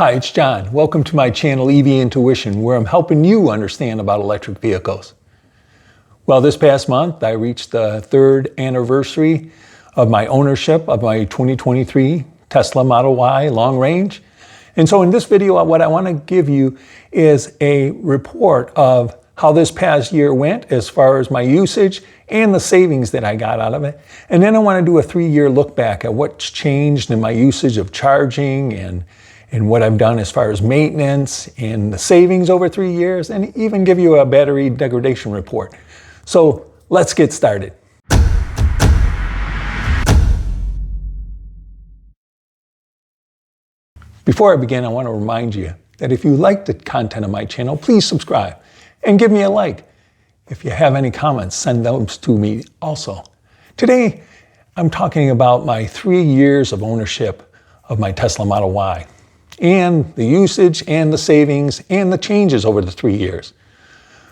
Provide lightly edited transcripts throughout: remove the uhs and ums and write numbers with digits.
Hi, it's John. Welcome to my channel EV Intuition, where I'm helping you understand about electric vehicles. Well, this past month, I reached the third anniversary of my ownership of my 2023 Tesla Model Y long range. And so in this video, what I want to give you is a report of how this past year went as far as my usage and the savings that I got out of it. And then I want to do a 3-year look back at what's changed in my usage of charging and what I've done as far as maintenance and the savings over 3 years, and even give you a battery degradation report. So let's get started. Before I begin, I want to remind you that if you like the content of my channel, please subscribe and give me a like. If you have any comments, send those to me also. Today, I'm talking about my 3 years of ownership of my Tesla Model Y, and the usage and the savings and the changes over the 3 years.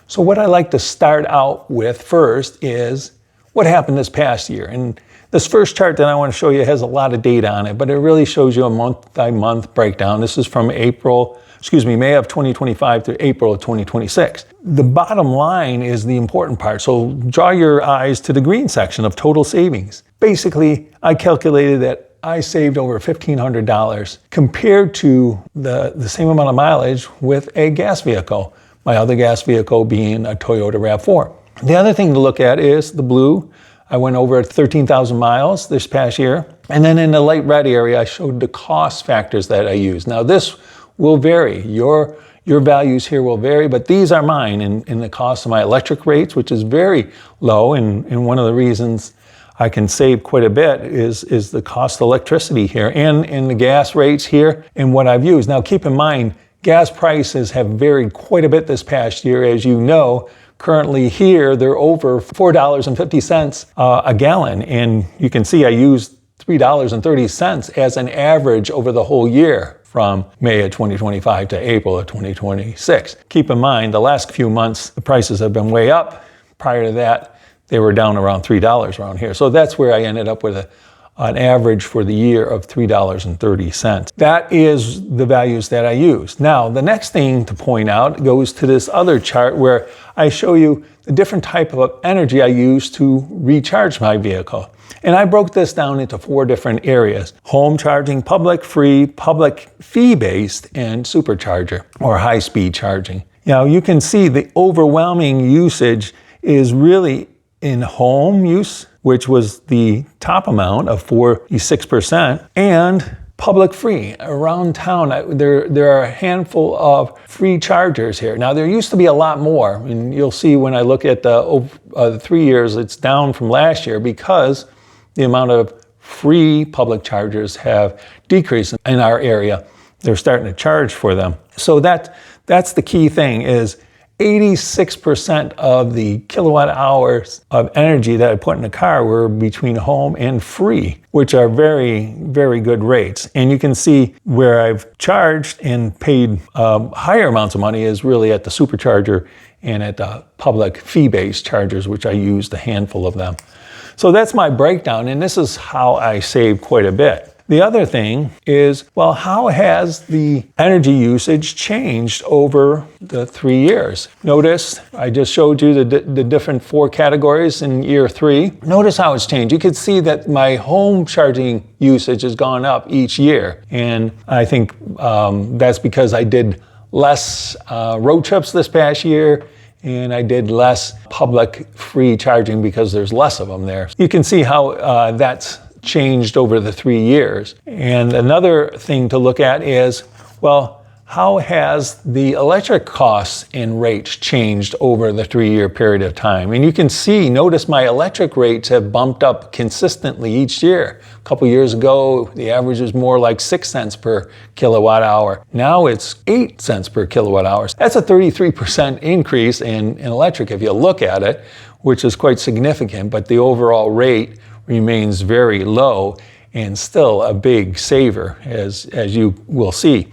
So what I like to start out with first is what happened this past year. And this first chart that I want to show you has a lot of data on it, but it really shows you a month-by-month breakdown. This is from May of 2025 to April of 2026. The bottom line is the important part. So draw your eyes to the green section of total savings. Basically, I calculated that I saved over $1,500 compared to the same amount of mileage with a gas vehicle, my other gas vehicle being a Toyota RAV4. The other thing to look at is the blue. I went over 13,000 miles this past year. And then in the light red area, I showed the cost factors that I use. Now this will vary. Your values here will vary, but these are mine in the cost of my electric rates, which is very low. And one of the reasons I can save quite a bit is the cost of electricity here and in the gas rates here and what I've used. Now keep in mind, gas prices have varied quite a bit this past year. As you know, currently here, they're over $4.50 a gallon. And you can see I used $3.30 as an average over the whole year from May of 2025 to April of 2026. Keep in mind, the last few months, the prices have been way up. Prior to that, they were down around $3 around here. So that's where I ended up with an average for the year of $3.30. That is the values that I use. Now, the next thing to point out goes to this other chart where I show you the different type of energy I use to recharge my vehicle. And I broke this down into 4 different areas: home charging, public free, public fee-based, and supercharger or high-speed charging. Now, you can see the overwhelming usage is really in home use, which was the top amount of 46%, and public free. Around town, there are a handful of free chargers here. Now, there used to be a lot more, and you'll see when I look at the 3 years, it's down from last year because the amount of free public chargers have decreased in our area. They're starting to charge for them. So that's the key thing is 86% of the kilowatt hours of energy that I put in the car were between home and free, which are very, very good rates. And you can see where I've charged and paid higher amounts of money is really at the supercharger and at the public fee-based chargers, which I used a handful of them. So that's my breakdown, and this is how I save quite a bit. The other thing is, well, how has the energy usage changed over the 3 years? Notice I just showed you the different 4 categories in year 3. Notice how it's changed. You can see that my home charging usage has gone up each year. And I think that's because I did less road trips this past year, and I did less public free charging because there's less of them there. You can see how that's changed over the 3 years. And another thing to look at is, well, how has the electric costs and rates changed over the 3-year period of time? And you can see, notice my electric rates have bumped up consistently each year. A couple years ago, the average was more like 6 cents per kilowatt hour. Now it's 8 cents per kilowatt hour. That's a 33% increase in electric if you look at it, which is quite significant, but the overall rate remains very low and still a big saver, as you will see.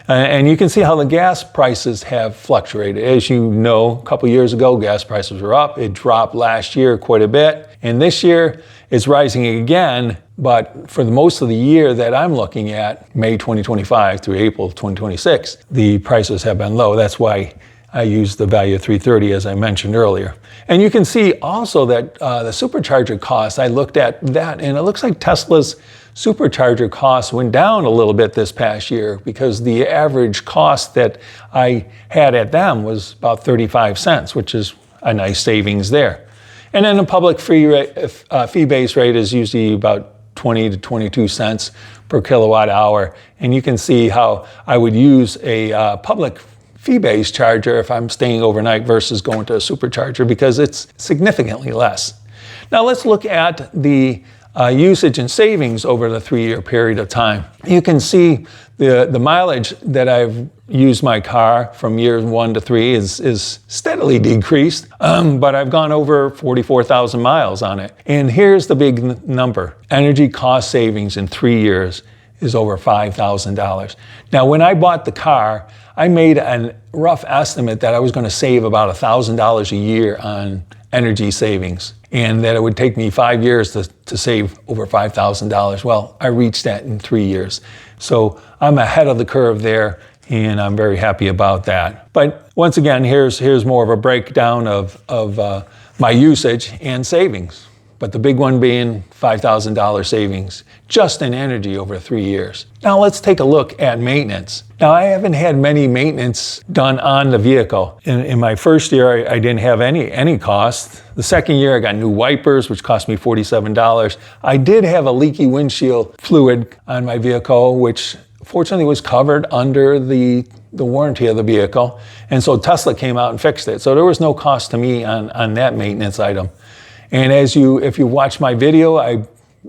And you can see how the gas prices have fluctuated. As you know, a couple years ago, gas prices were up. It dropped last year quite a bit. And this year, it's rising again, But for the most of the year that I'm looking at, May 2025 through April 2026, the prices have been low. That's why I used the value of 330 as I mentioned earlier. And you can see also that the supercharger costs, I looked at that and it looks like Tesla's supercharger costs went down a little bit this past year because the average cost that I had at them was about 35 cents, which is a nice savings there. And then the public fee-based rate is usually about 20 to 22 cents per kilowatt hour. And you can see how I would use a public fee-based charger if I'm staying overnight versus going to a supercharger because it's significantly less. Now let's look at the usage and savings over the 3-year period of time. You can see the mileage that I've used my car from year 1 to 3 is steadily decreased, but I've gone over 44,000 miles on it. And here's the big number. Energy cost savings in 3 years is over $5,000. Now, when I bought the car, I made a rough estimate that I was going to save about $1,000 a year on energy savings, and that it would take me 5 years to save over $5,000. Well, I reached that in 3 years. So I'm ahead of the curve there, and I'm very happy about that. But once again, here's more of a breakdown of my usage and savings. But the big one being $5,000 savings just in energy over 3 years. Now let's take a look at maintenance. Now I haven't had many maintenance done on the vehicle. In my first year, I didn't have any cost. The second year, I got new wipers, which cost me $47. I did have a leaky windshield fluid on my vehicle, which fortunately was covered under the warranty of the vehicle. And so Tesla came out and fixed it. So there was no cost to me on that maintenance item. And if you watch my video, I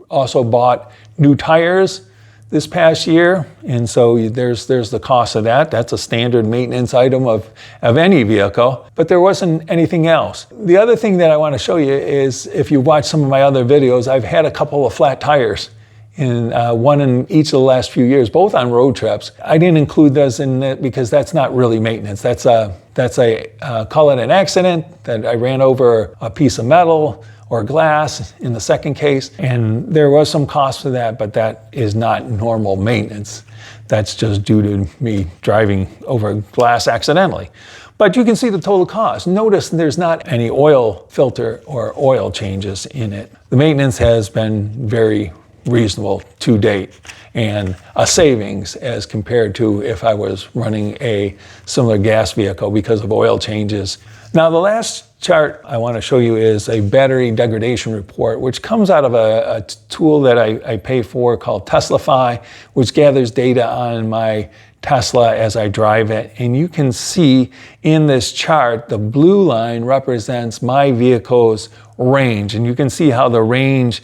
also bought new tires this past year. And so there's the cost of that. That's a standard maintenance item of any vehicle, but there wasn't anything else. The other thing that I want to show you is if you watch some of my other videos, I've had a couple of flat tires. One in each of the last few years, both on road trips. I didn't include those in it because that's not really maintenance. That's call it an accident, that I ran over a piece of metal or glass in the second case, and there was some cost for that, but that is not normal maintenance. That's just due to me driving over glass accidentally. But you can see the total cost. Notice there's not any oil filter or oil changes in it. The maintenance has been very reasonable to date, and a savings as compared to if I was running a similar gas vehicle because of oil changes. Now the last chart I want to show you is a battery degradation report, which comes out of a tool that I pay for called Teslafy, which gathers data on my Tesla as I drive it. And you can see in this chart, the blue line represents my vehicle's range. And you can see how the range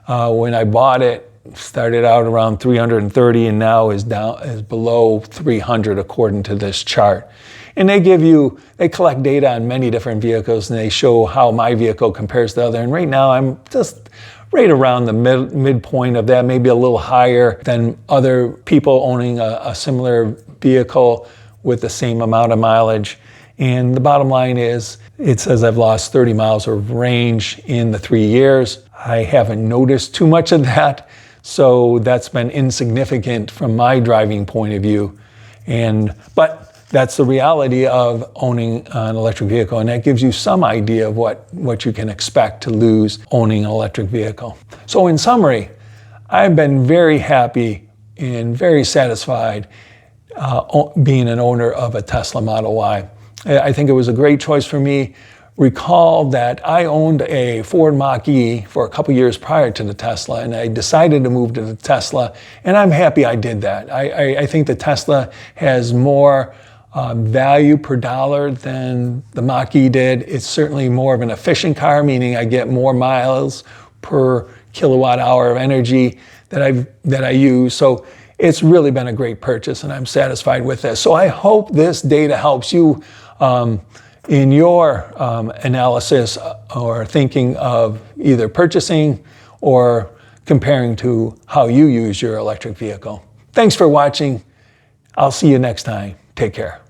when I bought it started out around 330 and now is below 300 according to this chart. And they collect data on many different vehicles and they show how my vehicle compares to other. And right now I'm just right around the midpoint of that, maybe a little higher than other people owning a similar vehicle with the same amount of mileage. And the bottom line is, it says I've lost 30 miles of range in the 3 years. I haven't noticed too much of that, so that's been insignificant from my driving point of view. But that's the reality of owning an electric vehicle, and that gives you some idea of what you can expect to lose owning an electric vehicle. So in summary, I've been very happy and very satisfied being an owner of a Tesla Model Y. I think it was a great choice for me. Recall that I owned a Ford Mach-E for a couple years prior to the Tesla, and I decided to move to the Tesla, and I'm happy I did that. I think the Tesla has more value per dollar than the Mach-E did. It's certainly more of an efficient car, meaning I get more miles per kilowatt hour of energy that I use. So it's really been a great purchase, and I'm satisfied with this. So I hope this data helps you in your analysis or thinking of either purchasing or comparing to how you use your electric vehicle. Thanks for watching. I'll see you next time. Take care.